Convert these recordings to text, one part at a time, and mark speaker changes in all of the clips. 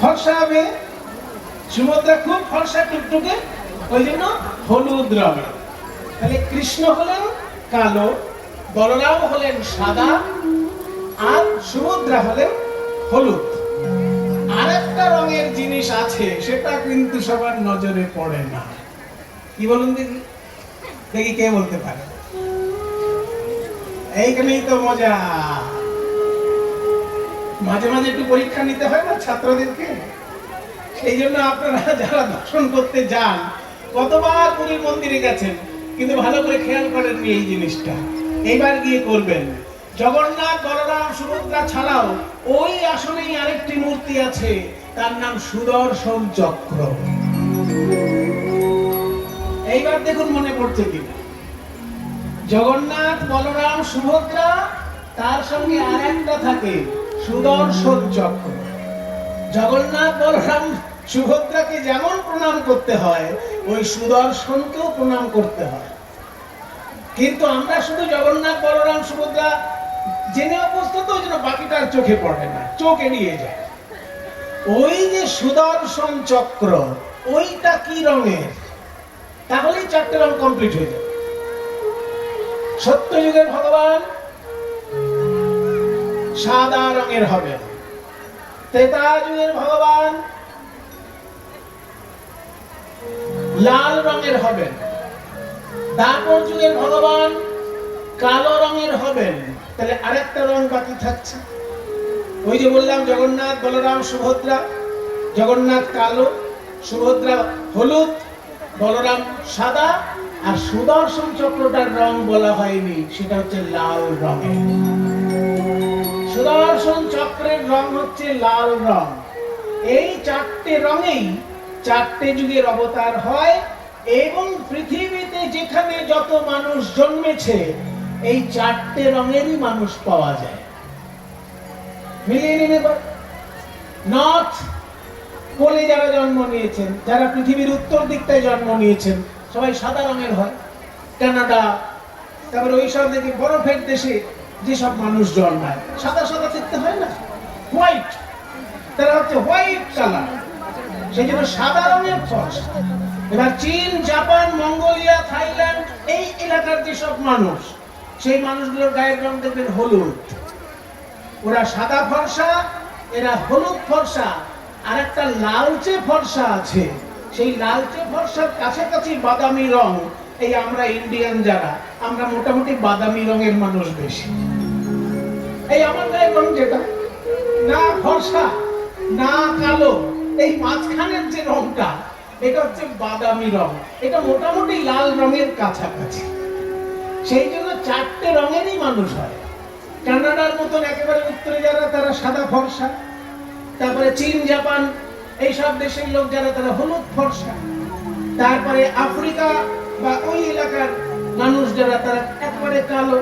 Speaker 1: ফর্সা হবে, সুভদ্রা খুব ফর্সা টুকটুকে, ওই জন্য হলুদ রঙের। তাহলে কৃষ্ণ হলেন কালো, বলরাম হলেন সাদা, আর সুভদ্রা হলেন হলুদ। আরেকটা রঙের জিনিস আছে, সেটা কিন্তু সবার নজরে পড়ে না। কি বলুন দেখি, দেখি কে বলতে পারে? এইখানেই তো মজা। মাঝে মাঝে একটু পরীক্ষা নিতে হয় না ছাত্রদেরকে, সেই জন্য আপনারা যারা দর্শন করতে যান, কতবার পুরীর মন্দিরে গেছেন কিন্তু ভালো করে খেয়াল করেননি এই জিনিসটা, এইবার গিয়ে করবেন। জগন্নাথ, বলরাম, সুভদ্রা ছাড়াও ওই আসনেই আরেকটি মূর্তি আছে, তার নাম সুদর্শন চক্র। এইবার দেখুন মনে পড়ছে কিনা। জগন্নাথ, বলরাম, সুভদ্রা, তার সঙ্গে আরেকটা থাকে সুদর্শন চক্র। জগন্নাথ, বলরাম, সুভদ্রাকে যেমন প্রণাম করতে হয়, ওই সুদর্শনকেও প্রণাম করতে হয়। কিন্তু আমরা শুধু জগন্নাথ, বলরাম, সুভদ্রা জেনে অবস্থিত, ওই জন্য বাকিটার চোখে পড়ে না, চোখ এড়িয়ে যায়। ওই যে সুদর্শন চক্র, ওইটা কি রঙের? তাহলেই চারটে রং কমপ্লিট হয়ে যাবে। সত্যযুগের ভগবান সাদা রঙের হবে, ত্রেতা যুগের ভগবান লাল রঙের হবেন, দ্বাপর যুগের ভগবান কালো রঙের হবেন। তাহলে আরেকটা রং বাকি থাকছে। ওই যে বললাম জগন্নাথ, বলরাম, সুভদ্রা, জগন্নাথ কালো, সুভদ্রা হলুদ, বলরাম সাদা, আর সুদর্শন চক্রটার রং বলা হয়নি, সেটা হচ্ছে লাল রঙের। সুদর্শন চক্রের রং হচ্ছে লাল রং। এই চারটে রঙেই চারটে যুগের অবতার হয়, এবং পৃথিবীতে যেখানে যত মানুষ জন্মেছে এই চারটে রঙেরই মানুষ পাওয়া যায়। মিলিয়ে নিন এবার। নর্থ পোলে যারা জন্ম নিয়েছেন, যারা পৃথিবীর উত্তর দিকটায় জন্ম নিয়েছেন, সবাই সাদা রঙের হয়। কানাডা, তারপরে ওই সব দেখি বরফের দেশে যেসব মানুষ জন্মায়, সাদা সাদা দেখতে হয় না, হোয়াইট, তারা হচ্ছে হোয়াইট কালার, সেই জন্য সাদা রঙের ফর্সা। এবার চীন, জাপান, মঙ্গোলিয়া, থাইল্যান্ড, এই এলাকার যেসব মানুষ, সেই মানুষগুলোর গায়ের রং দেখবেন হলুদ। ওরা সাদা ফর্সা, এরা হলুদ ফর্সা। আর একটা লালচে ফর্সা আছে, সেই লালচে ফর্সার কাছাকাছি বাদামি রং। এই আমরা ইন্ডিয়ান যারা, আমরা মোটামুটি বাদামি রঙের মানুষ বেশি। এই আমার গায়ের রং যেটা, না ফর্সা না কালো, এই মাঝখানের যে রংটা, এটা হচ্ছে বাদামি রং। এটা মোটামুটি লাল রঙের কাছাকাছি। সেই জন্য চারটে রঙেরই মানুষ হয়। কানাডার মতন একেবারে উত্তরে যারা, তারা সাদা ফর্সা। তারপরে চীন, জাপান, এইসব দেশের লোক যারা, তারা হলুদ ফর্সা। তারপরে আফ্রিকা বা ওই এলাকার মানুষ যারা, তারা একেবারে কালো।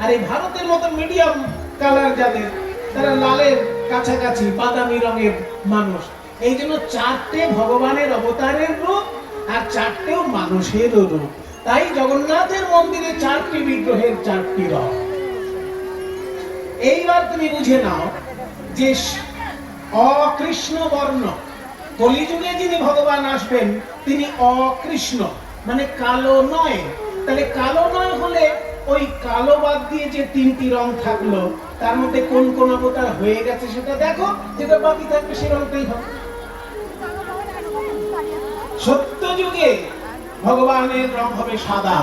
Speaker 1: আর এই ভারতের মতো মিডিয়াম কালার যাদের, তারা লালের কাছাকাছি বাদামি রঙের মানুষ। এই জন্য চারটে ভগবানের অবতারের রূপ, আর চারটেও মানুষেরও রূপ। তাই জগন্নাথের মন্দিরে চারটি বিগ্রহের চারটি রং। এইবার তুমি বুঝে নাও যে অকৃষ্ণ বর্ণ, কলিযুগে যিনি ভগবান আসবেন তিনি অকৃষ্ণ, মানে কালো নয়। তাহলে কালো নয় হলে ওই কালো বাদ দিয়ে যে তিনটি রং থাকলো, তার মধ্যে কোন কোন অবতার হয়ে গেছে সেটা দেখো, যেটা বাকি থাকবে সে রংটাই হবে। সত্য যুগে ভগবানের রং হবে সাদা,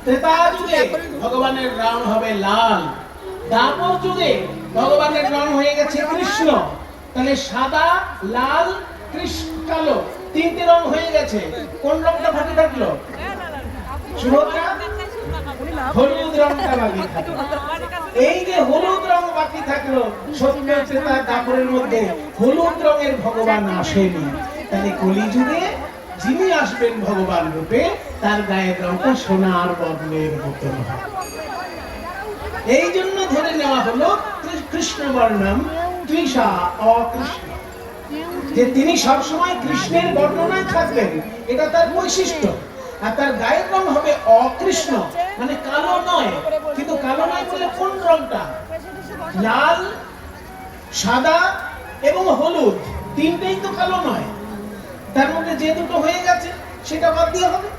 Speaker 1: ত্রেতা যুগে ভগবানের রং হবে লাল, দ্বাপর যুগে ভগবানের রং হয়ে গেছে কৃষ্ণ। তাহলে সাদা, লাল, কৃষ্ণ, কালো, তিনটে রং হয়ে গেছে। কোন রংটা বাকি থাকলো? সুভদ্রা হলুদ রংটা বাকি থাকলো। এই যে হলুদ রং বাকি থাকলো, সত্য, ত্রেতা, দ্বাপরের মধ্যে হলুদ রঙের ভগবান আসেনি। তাহলে কলিযুগে যিনি আসবেন ভগবান রূপে, তার গায়ের রংটা সোনার বর্ণের মতো হবে। এই জন্য ধরে নেওয়া হলো কৃষ্ণ বর্ণম তৃষা অকৃষ্ণ, যে তিনি সবসময় কৃষ্ণের বর্ণনায় থাকবেন, এটা তার বৈশিষ্ট্য। আর তার গায়ের রং হবে অকৃষ্ণ, মানে কালো নয়। কিন্তু কালো নয় বলে কোন রংটা? লাল, সাদা এবং হলুদ, তিনটেই তো কালো নয়, তার মধ্যে যে দুটো হয়ে গেছে সেটা বাদ দিয়ে হবে।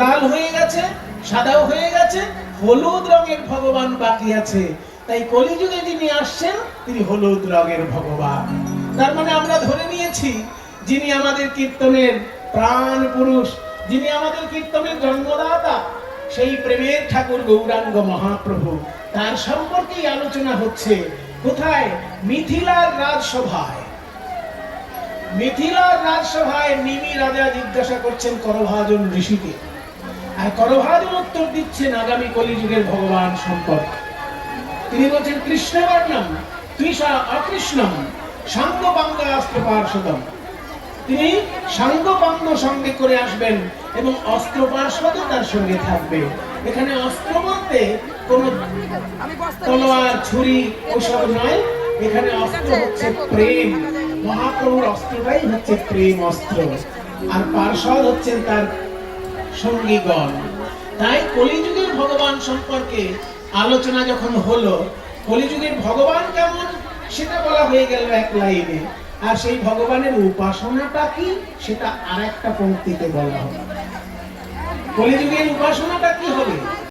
Speaker 1: লাল হয়ে গেছে, সাদাও হয়ে গেছে, হলুদ রঙের ভগবান বাকি আছে। তাই কলিযুগে যিনি আসছেন তিনি হলুদ রঙের ভগবান। তার মানে আমরা ধরে নিয়েছি যিনি আমাদের কীর্তনের প্রাণ পুরুষ, যিনি আমাদের কীর্তনের জন্মদাতা, সেই প্রেমের ঠাকুর গৌরাঙ্গ মহাপ্রভু, তার সম্পর্কেই আলোচনা হচ্ছে। কোথায়? মিথিলার রাজসভায়। মিথিলার রাজসভায় নিমি রাজা জিজ্ঞাসা করছেন করভাজন ঋষিকে, আর করভাজন উত্তর দিচ্ছেন আগামী কলিযুগের ভগবান সম্পর্কে। তিনি বলছেন কৃষ্ণবর্ণম ত্রিশা অকৃষ্ণম সাঙ্গপাঙ্গাস্ত্র পার্শ্বদম। তিনি সাঙ্গপাঙ্গ সঙ্গে করে আসবেন এবং অস্ত্র পার্শ্বদ তার সঙ্গে থাকবে। এখানে অস্ত্র বলতে কোন তলোয়ার ছুরি ওসব নয়, এখানে অস্ত্র হচ্ছে প্রেম। মহাপ্রভুর অস্ত্রটাই হচ্ছে প্রেম অস্ত্র, আর পার্শ্বদ হচ্ছেন তার সঙ্গীগণ। তাই কলিযুগের ভগবান সম্পর্কে আলোচনা যখন হলো, কলিযুগের ভগবান কেমন সেটা বলা হয়ে গেল এক লাইনে, আর সেই ভগবানের উপাসনাটা কি সেটা আরেকটা পংক্তিতে বলা হবে। কলিযুগের উপাসনাটা কি হবে?